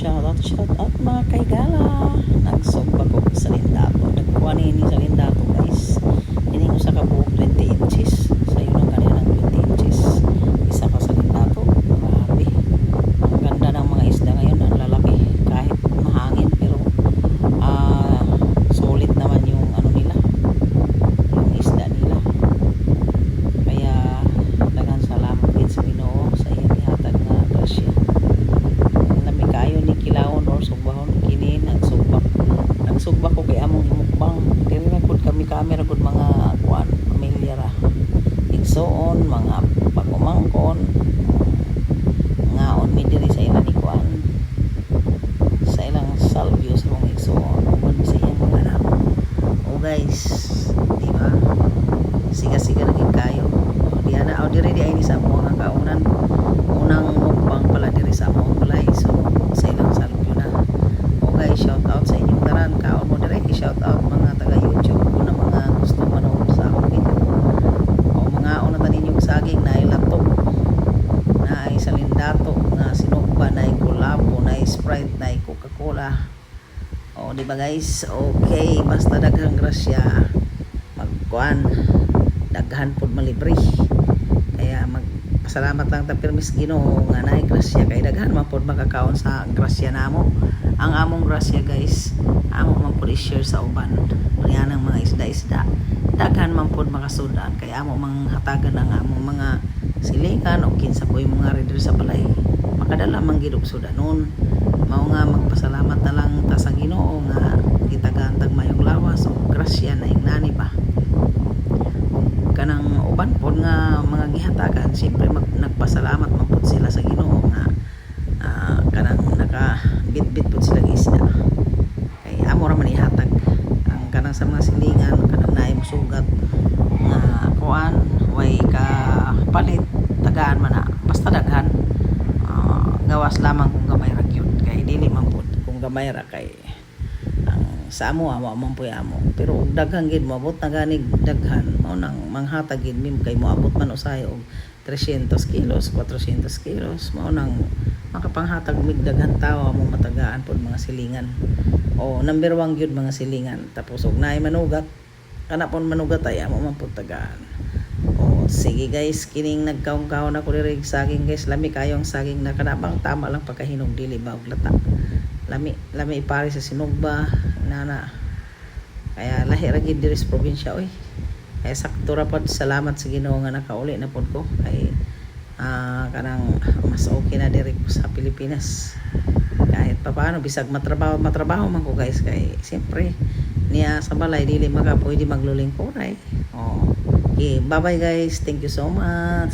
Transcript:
Shout out mga kaigala. Nagsumpa ko sa Lindato. Nagkuha ni sa Lindato guys. Ini ko sa kabuok 20 inches. Sa iyo ng kanina ng 20 inches. Isa ko sa Lindato. Grabe. Ang ganda ng mga isda ngayon. Ang lalaki. Kahit mahangin. Pero solid naman yung ano nila. Yung isda nila. Kaya daghang salamat din sa Ginoo sa iyang ihatag nga grasya. Kayo ni kilawon or sugbahon kini nagsugba ko kay among mukbang dili na pud kami camera pud mga kuan pamilya ra igsoon mga pagumangkon ngaon mi diri sa ilang kuan sa ilang salvio sa mga igsoon ug sa iyang mga anak o guys di ba siga-siga ra gid kayo diya na diri di ay ni sa mo nga kaunan unang mukbang pala diri sa among balay so sa ilang salvio na o guys shout out sa inyong tanan kaon mo dire shout out mga taga YouTube ko na mga gusto manood sa akong video o mga una tanin yung saging na laptop na ay sa Lindato na sinukba na ay Kulabo na ay Sprite na ay Coca-Cola o di ba guys okay basta daghang grasya magkuan daghan pud malibre kaya salamat lang ta permis Ginoo nga naay grasya kay daghan man pod makakaon sa grasya namo. Ang among grasya guys, amo man pod i-share sa uban. Yan ang mga isda-isda. Daghan man pod makasudan kay amo mang hatagan ang among mga silingan o kinsa koy mga reader sa balay. Makadala man gid og sudanon. Mao nga magpasalamat na lang ta sa Ginoo nga gitagantag mayong lawas o grasya na ingnani pa. Kanang uban pod nga mga gihatagan siyempre nagpasalamat man pod sila sa Ginoo nga kanang nakabitbit pod sila isda kay amo ra man ihatag ang kanang sa mga silingan kanang naay mosugat nga kuan way ka palit tagaan man na basta daghan gawas lamang kung gamay ra gyud kay dili man pod kung gamay ra kay sa amo man po amo pero og daghang gid moabot na ganig daghan mao nang manghatag gid mi kay moabot man usay og 300 kilos 400 kilos mao nang makapanghatag mig daghan tawo mo matagaan pod mga silingan o number 1 gyud mga silingan tapos og naay manugat kana pon manugat ay amo man pod tagaan o sige guys kining nagkaon-kaon ako diri saging guys lami kayong saging na kanabang tama lang pagkahinog dili ba og lata lami ipari sa sinugba nana kaya lahi ra gid diri sa probinsya oy kaya sakto ra pod salamat sa Ginoo nga nakauli na pod ko kay kanang mas okay na diri ko sa Pilipinas kahit pa paano bisag matrabaho man ko guys kay siyempre niya sa balay dili pwede maglulingkuray okay bye bye guys thank you so much.